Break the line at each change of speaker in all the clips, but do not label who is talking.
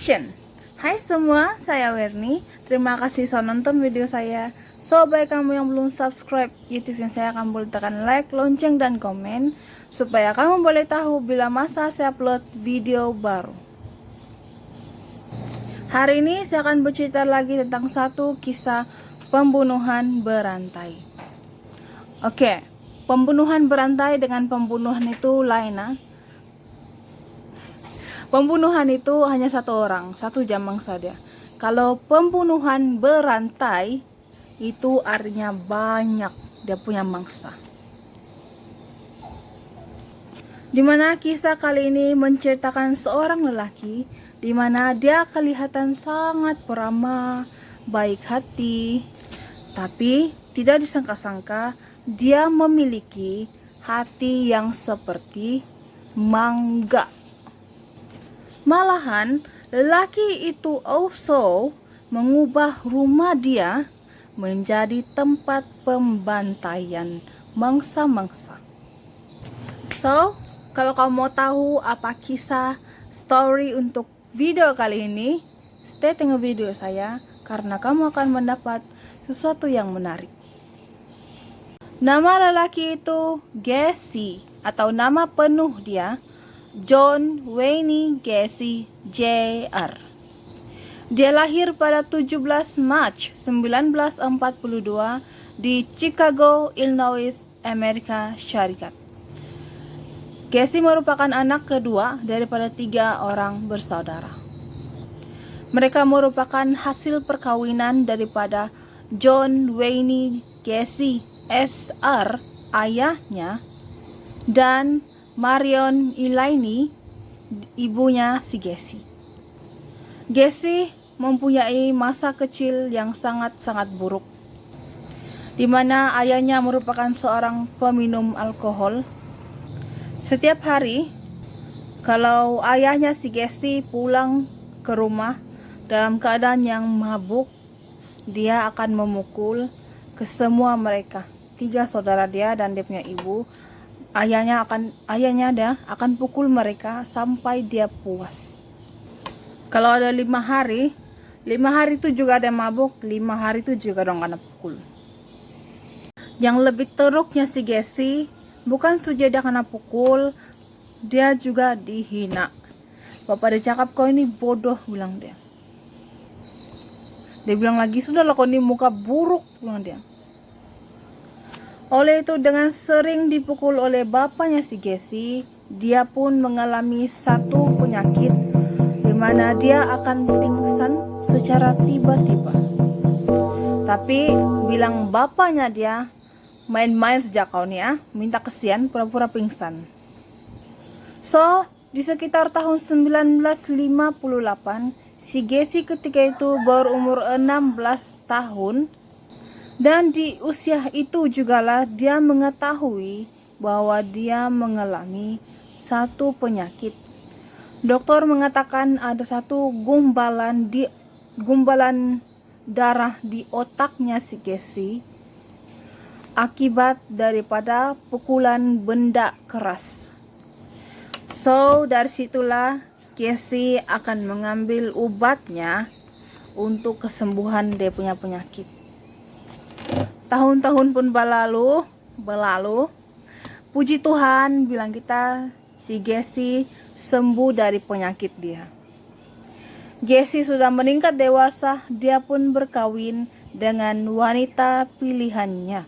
Action! Hai semua, saya Werni. Terima kasih sudah nonton video saya. So, bagi kamu yang belum subscribe YouTube saya, kamu boleh tekan like, lonceng, dan komen supaya kamu boleh tahu bila masa saya upload video baru. Hari ini saya akan bercerita lagi tentang satu kisah pembunuhan berantai. Oke, pembunuhan berantai dengan pembunuhan itu lain. Pembunuhan itu hanya satu orang, satu jamang saja. Kalau pembunuhan berantai, itu artinya banyak, dia punya mangsa. Dimana kisah kali ini menceritakan seorang lelaki, dimana dia kelihatan sangat peramah, baik hati, tapi tidak disangka-sangka dia memiliki hati yang seperti mangga. Malahan, lelaki itu also mengubah rumah dia menjadi tempat pembantaian mangsa-mangsa. So, kalau kamu mau tahu apa kisah story untuk video kali ini, stay tengok video saya karena kamu akan mendapat sesuatu yang menarik. Nama lelaki itu Gacy, atau nama penuh dia John Wayne Gacy Jr. Dia lahir pada 17 Maret 1942 di Chicago, Illinois, Amerika Syarikat. Gacy merupakan anak kedua daripada 3 orang bersaudara. Mereka merupakan hasil perkawinan daripada John Wayne Gacy Sr. ayahnya dan Marion Elaine, ibunya si Gacy. Gacy mempunyai masa kecil yang sangat-sangat buruk, di mana ayahnya merupakan seorang peminum alkohol. Setiap hari, kalau ayahnya si Gacy pulang ke rumah dalam keadaan yang mabuk, dia akan memukul ke semua mereka, 3 saudara dia dan dia punya ibu. Ayahnya akan pukul mereka sampai dia puas. Kalau ada 5 hari itu juga ada mabuk, 5 hari itu juga dong kena pukul. Yang lebih teruknya si Gacy, bukan saja dia kena pukul, dia juga dihina. Bapak dia cakap, kau ini bodoh, bilang dia. Dia bilang lagi, sudahlah kau ini muka buruk, bilang dia. Oleh itu, dengan sering dipukul oleh bapaknya si Gacy, dia pun mengalami satu penyakit di mana dia akan pingsan secara tiba-tiba. Tapi bilang bapaknya dia, main-main sejak kau nih minta kesian pura-pura pingsan. So, di sekitar tahun 1958, si Gacy ketika itu berumur 16 tahun. Dan di usia itu jugalah dia mengetahui bahwa dia mengalami satu penyakit. Dokter mengatakan ada satu gumpalan darah di otaknya si Gacy akibat daripada pukulan benda keras. So, dari situlah Gacy akan mengambil obatnya untuk kesembuhan dia punya penyakit. Tahun-tahun pun berlalu, puji Tuhan, bilang kita, si Gacy sembuh dari penyakit dia. Gacy sudah meningkat dewasa, dia pun berkawin dengan wanita pilihannya.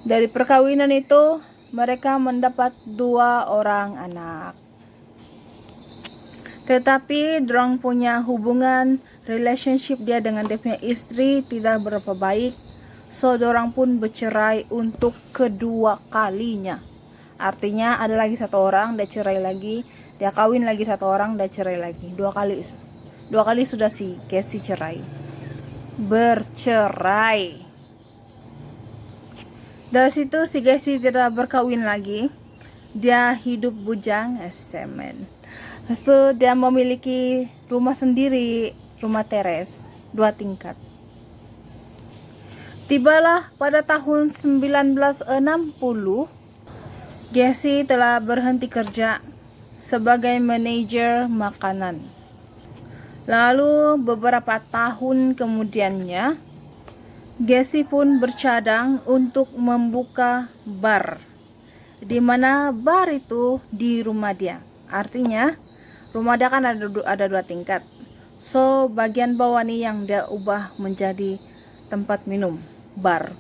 Dari perkawinan itu, mereka mendapat 2 orang anak. Tetapi dorang punya hubungan relationship dia dengan dia punya istri tidak berapa baik. So dorang pun bercerai untuk kedua kalinya. Artinya ada lagi 1 orang, dia cerai lagi, dia kawin lagi 1 orang, dia cerai lagi. 2 kali sudah si Gacy cerai. Bercerai. Dari situ si Gacy tidak berkawin lagi. Dia hidup bujang, semen. Lepas itu dia memiliki rumah sendiri, rumah teres, 2 tingkat. Tibalah pada tahun 1960, Gacy telah berhenti kerja sebagai manajer makanan. Lalu beberapa tahun kemudiannya, Gacy pun bercadang untuk membuka bar, di mana bar itu di rumah dia. Artinya rumah dia kan ada 2 tingkat. So bagian bawah nih yang dia ubah menjadi tempat minum, bar.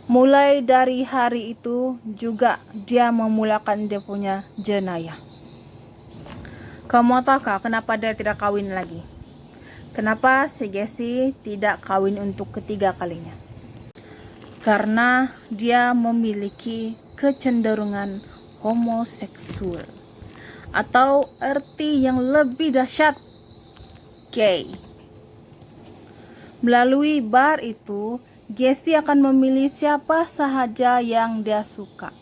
Mulai dari hari itu juga dia memulakan dia punya jenayah. Kamu tahukah kenapa dia tidak kawin lagi? Kenapa si Gacy tidak kawin untuk ketiga kalinya? Karena dia memiliki kecenderungan homoseksual, atau arti yang lebih dahsyat, gay. Melalui bar itu, Gacy akan memilih siapa sahaja yang dia suka.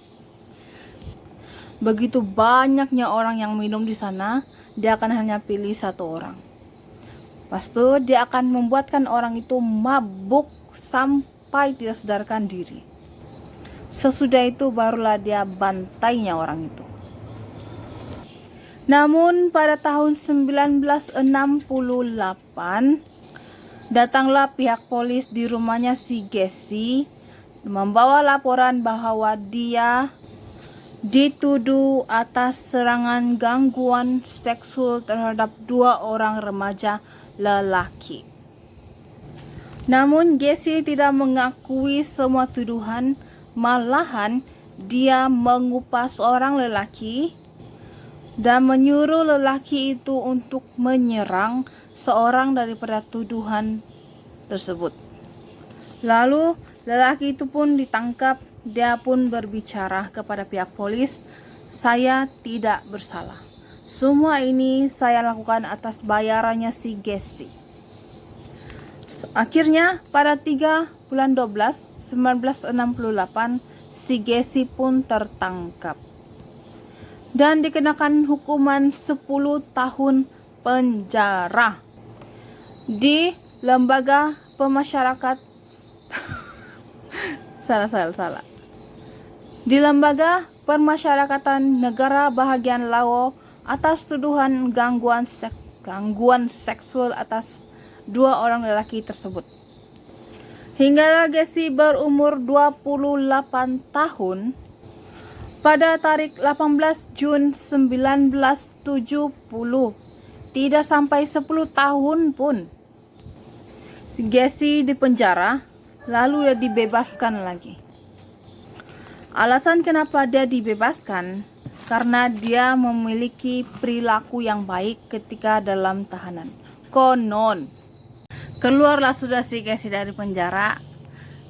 Begitu banyaknya orang yang minum di sana, dia akan hanya pilih 1 orang. Pas itu dia akan membuatkan orang itu mabuk sampai tidak sadarkan diri. Sesudah itu barulah dia bantainya orang itu. Namun pada tahun 1968, datanglah pihak polis di rumahnya si Gacy membawa laporan bahwa dia dituduh atas serangan gangguan seksual terhadap 2 orang remaja lelaki. Namun Gacy tidak mengakui semua tuduhan, malahan dia mengupas seorang lelaki dan menyuruh lelaki itu untuk menyerang seorang daripada tuduhan tersebut. Lalu lelaki itu pun ditangkap. Dia pun berbicara kepada pihak polis, "Saya tidak bersalah. Semua ini saya lakukan atas bayarannya si Gacy." Akhirnya pada 3 bulan 12 1968, si Gacy pun tertangkap dan dikenakan hukuman 10 tahun penjara di lembaga pemasyarakatan di lembaga permasyarakatan negara bahagian Laos atas tuduhan gangguan seksual atas 2 orang lelaki tersebut. Hingga Gacy berumur 28 tahun, pada tarik 18 Jun 1970, tidak sampai 10 tahun pun, Gacy dipenjara, lalu dia dibebaskan lagi. Alasan kenapa dia dibebaskan, karena dia memiliki perilaku yang baik ketika dalam tahanan. Konon keluarlah sudah si Gacy dari penjara,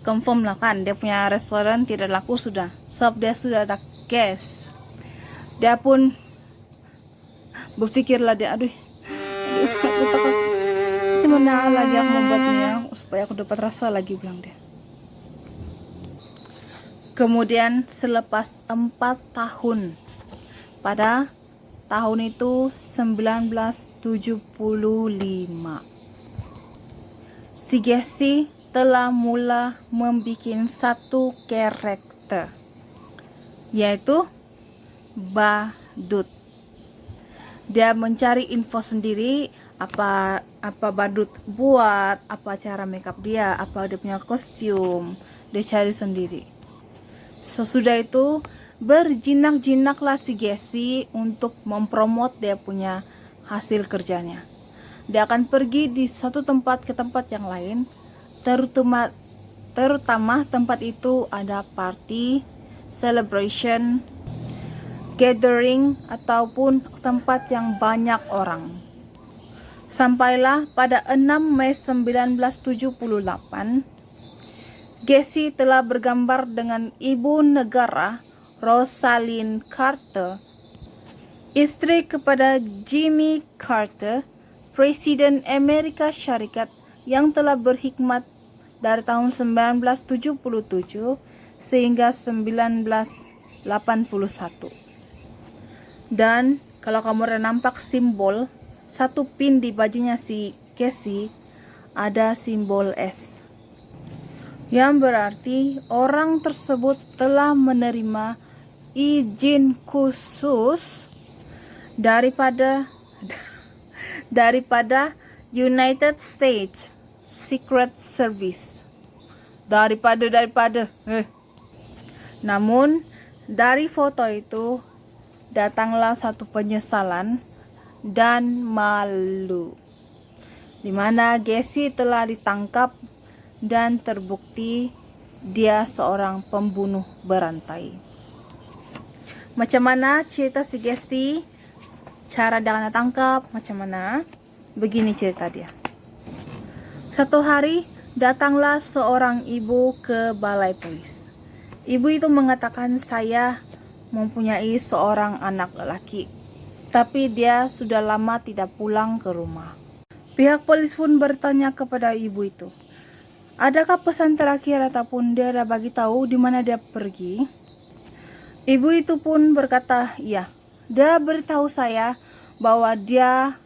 confirm lah kan dia punya restoran tidak laku sudah, sebab dia sudah ada cash. Dia pun berpikirlah dia, aduh aku takut gimana lagi aku membuatnya supaya aku dapat rasa lagi, bilang dia. Kemudian selepas 4 tahun, pada tahun itu 1975, si Gacy telah mula membuat 1 karakter, yaitu badut. Dia mencari info sendiri, apa badut buat, apa cara makeup dia, apa dia punya kostum, dia cari sendiri. Sesudah itu berjinak-jinaklah si Gacy untuk mempromot dia punya hasil kerjanya. Dia akan pergi di satu tempat ke tempat yang lain, terutama tempat itu ada party, celebration, gathering, ataupun tempat yang banyak orang. Sampailah pada 6 Mei 1978, Gacy telah bergambar dengan ibu negara Rosalind Carter, istri kepada Jimmy Carter, Presiden Amerika Syarikat yang telah berkhidmat dari tahun 1977 sehingga 1981. Dan kalau kamu udah nampak simbol, 1 pin di bajunya si Gacy ada simbol S, yang berarti orang tersebut telah menerima izin khusus daripada United States Secret Service. Daripada. Namun, dari foto itu datanglah satu penyesalan dan malu, di mana Gacy telah ditangkap dan terbukti dia seorang pembunuh berantai. Macam mana cerita si Gacy? Cara dia tangkap macam mana? Begini cerita dia. Satu hari datanglah seorang ibu ke balai polis. Ibu itu mengatakan, saya mempunyai seorang anak lelaki, tapi dia sudah lama tidak pulang ke rumah. Pihak polis pun bertanya kepada ibu itu, adakah pesan terakhir ataupun dia dah bagi tahu di mana dia pergi? Ibu itu pun berkata, iya, dia beritahu saya bahwa dia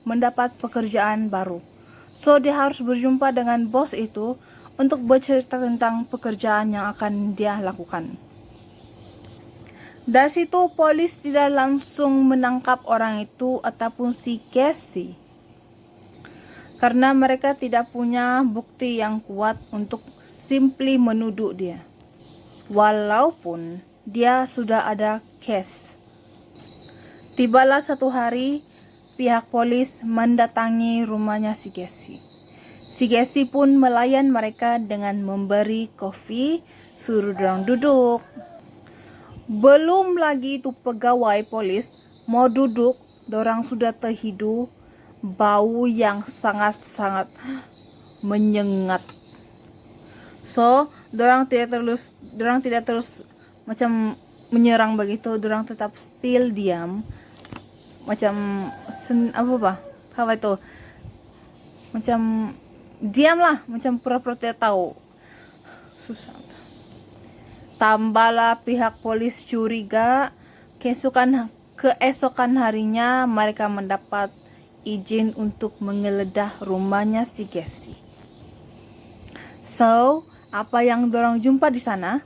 mendapat pekerjaan baru. So dia harus berjumpa dengan bos itu untuk bercerita tentang pekerjaan yang akan dia lakukan. Dari situ polis tidak langsung menangkap orang itu ataupun si Gacy, karena mereka tidak punya bukti yang kuat untuk simply menuduh dia, walaupun dia sudah ada case. Tibalah satu hari, pihak polis mendatangi rumahnya si Gacy. Si Gacy pun melayan mereka dengan memberi kopi, suruh dorang duduk. Belum lagi itu pegawai polis mau duduk, dorang sudah terhidu bau yang sangat-sangat menyengat. So, dorang tidak terus macam menyerang begitu, dorang tetap still diam. Macam apa itu? Macam diam lah, macam pura-pura tidak tahu. Susah. Tambahlah pihak polis curiga. Keesokan harinya mereka mendapat izin untuk menggeledah rumahnya si Gacy. So, apa yang dorang jumpa di sana?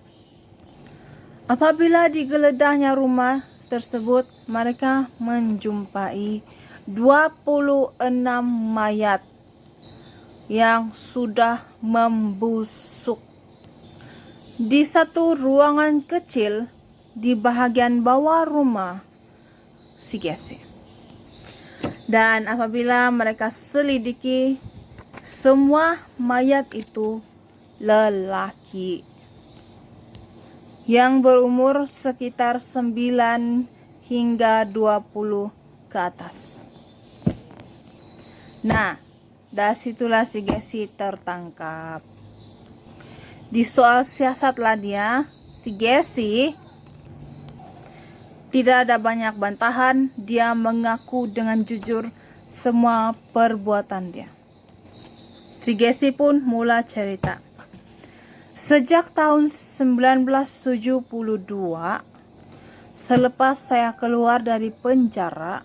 Apabila digeledahnya rumah tersebut, mereka menjumpai 26 mayat yang sudah membusuk di satu ruangan kecil di bahagian bawah rumah si Gacy. Dan apabila mereka selidiki, semua mayat itu lelaki yang berumur sekitar 9 hingga 20 ke atas. Nah, dari situlah si Gacy tertangkap. Di soal siasatlah dia, si Gacy tidak ada banyak bantahan. Dia mengaku dengan jujur semua perbuatan dia. Si Gacy pun mula cerita. Sejak tahun 1972, selepas saya keluar dari penjara,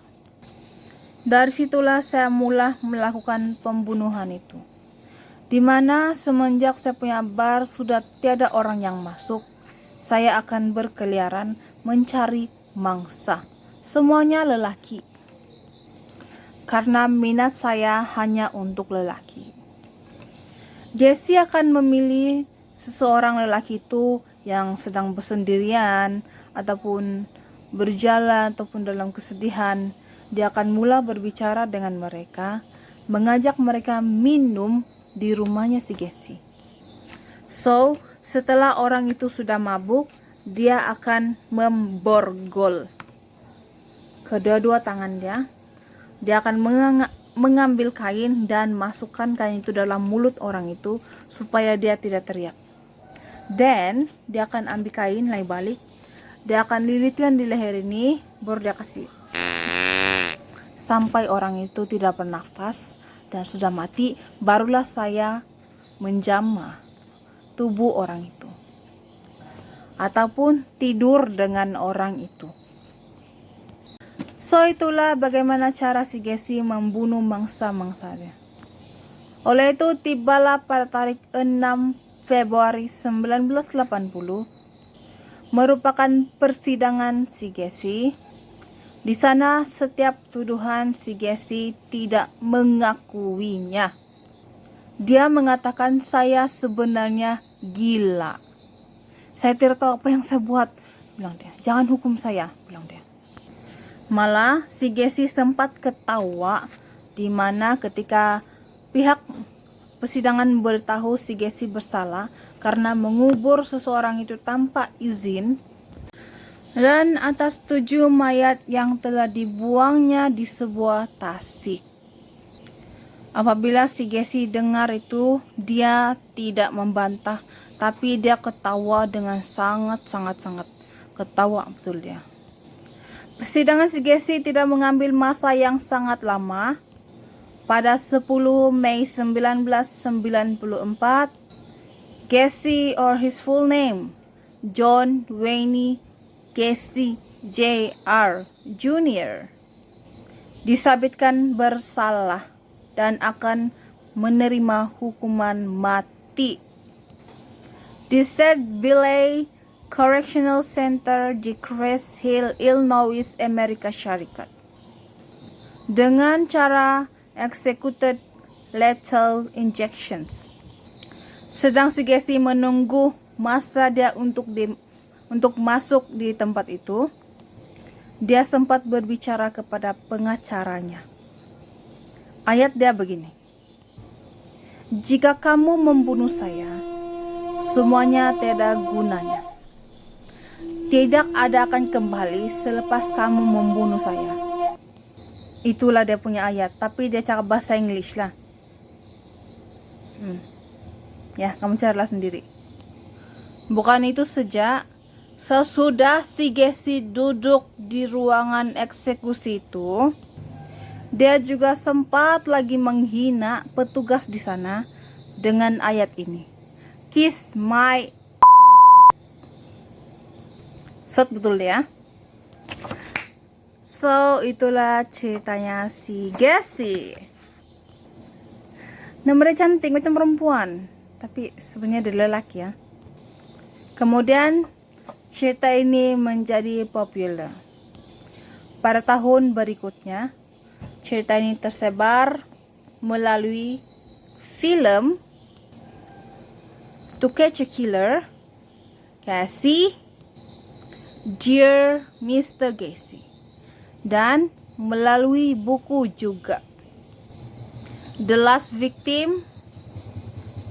dari situlah saya mula melakukan pembunuhan itu. Dimana semenjak saya punya bar sudah tiada orang yang masuk, saya akan berkeliaran mencari mangsa. Semuanya lelaki. Karena minat saya hanya untuk lelaki. Gacy akan memilih seseorang lelaki itu yang sedang bersendirian ataupun berjalan ataupun dalam kesedihan. Dia akan mula berbicara dengan mereka, mengajak mereka minum di rumahnya si Gacy. So, setelah orang itu sudah mabuk, dia akan memborgol kedua-dua tangan dia. Dia akan mengambil kain dan masukkan kain itu dalam mulut orang itu supaya dia tidak teriak. Dan dia akan ambil kain lain balik, dia akan lilitkan di leher ini, baru dia kasih sampai orang itu tidak bernafas dan sudah mati. Barulah saya menjamah tubuh orang itu ataupun tidur dengan orang itu. So itulah bagaimana cara si Gacy membunuh mangsa-mangsanya. Oleh itu tibalah pada tarik 6 Februari 1980 merupakan persidangan si Gacy. Di sana setiap tuduhan si Gacy tidak mengakuinya. Dia mengatakan saya sebenarnya gila. Saya tidak tahu apa yang saya buat, bilang dia. Jangan hukum saya, bilang dia. Malah si Gacy sempat ketawa di mana ketika pihak persidangan memberitahu si Gacy bersalah karena mengubur seseorang itu tanpa izin dan atas 7 mayat yang telah dibuangnya di sebuah tasik. Apabila si Gacy dengar itu, dia tidak membantah, tapi dia ketawa dengan sangat ketawa betul dia. Persidangan si Gacy tidak mengambil masa yang sangat lama. Pada 10 Mei 1994, Gacy, or his full name, John Wayne Gacy Jr. Jr., disabitkan bersalah dan akan menerima hukuman mati di State Valley Correctional Center di Crest Hill, Illinois, Amerika Syarikat, dengan cara executed lethal injections. Sedang si Gacy menunggu masa dia untuk masuk di tempat itu, dia sempat berbicara kepada pengacaranya. Ayat dia begini, jika kamu membunuh saya, semuanya tiada gunanya. Tidak ada akan kembali selepas kamu membunuh saya. Itulah dia punya ayat, tapi dia cakap bahasa Inggris lah. Ya, kamu carilah sendiri. Bukan itu saja, sesudah si Gacy duduk di ruangan eksekusi itu, dia juga sempat lagi menghina petugas di sana dengan ayat ini. Kiss my Sot, betul ya. So, itulah ceritanya si Gacy. Namanya cantik macam perempuan, tapi sebenarnya dia lelaki ya. Kemudian cerita ini menjadi populer. Pada tahun berikutnya, cerita ini tersebar melalui film To Catch a Killer, Gacy, Dear Mr. Gacy, dan melalui buku juga The Last Victim,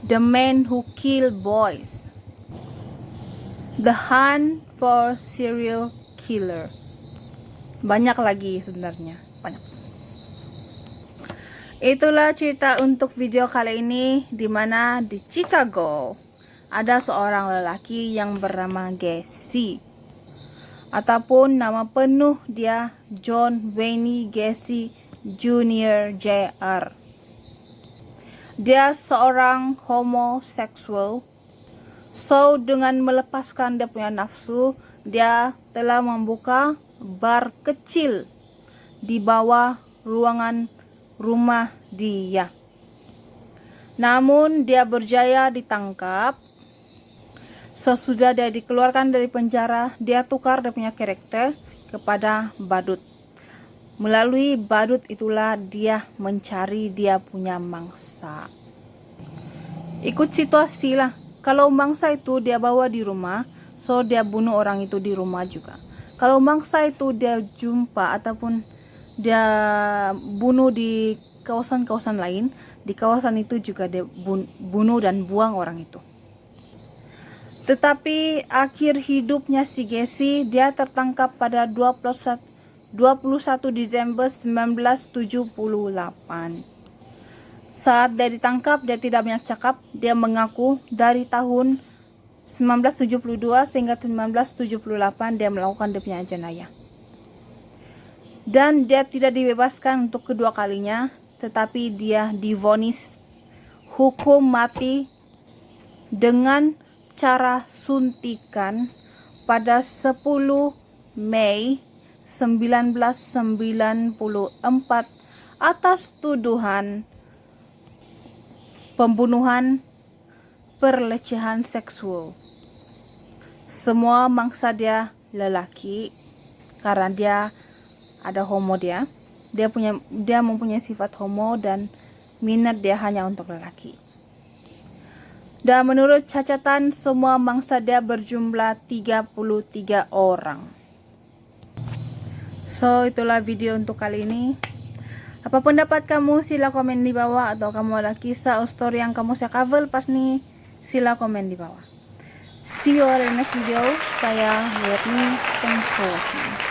The Man Who Killed Boys, The Hunt for Serial Killer. Banyak lagi sebenarnya, banyak. Itulah cerita untuk video kali ini, di mana di Chicago ada seorang lelaki yang bernama Gacy, ataupun nama penuh dia John Wayne Gacy Jr. Jr. Dia seorang homoseksual. So, dengan melepaskan dia punya nafsu, dia telah membuka bar kecil di bawah ruangan rumah dia. Namun dia berjaya ditangkap. Sesudah dia dikeluarkan dari penjara, dia tukar dia punya karakter kepada badut. Melalui badut itulah dia mencari dia punya mangsa. Ikut situasi lah. Kalau mangsa itu dia bawa di rumah, so dia bunuh orang itu di rumah juga. Kalau mangsa itu dia jumpa ataupun dia bunuh di kawasan-kawasan lain, di kawasan itu juga dia bunuh dan buang orang itu. Tetapi akhir hidupnya si Gacy, dia tertangkap pada 21 Desember 1978. Saat dia ditangkap, dia tidak banyak cakap. Dia mengaku dari tahun 1972 sehingga 1978 dia melakukan dia punya jenayah. Dan dia tidak dibebaskan untuk kedua kalinya, tetapi dia divonis hukum mati dengan cara suntikan pada 10 Mei 1994 atas tuduhan pembunuhan, pelecehan seksual. Semua mangsa dia lelaki karena dia ada homo dia. Dia mempunyai sifat homo dan minat dia hanya untuk lelaki. Dan menurut catatan semua mangsa dia berjumlah 33 orang. So itulah video untuk kali ini. Apa pendapat kamu? Sila komen di bawah. Atau kamu ada kisah atau story yang kamu saya cover pas nih, sila komen di bawah. See you all in the next video. Saya Wirni. Thanks for watching.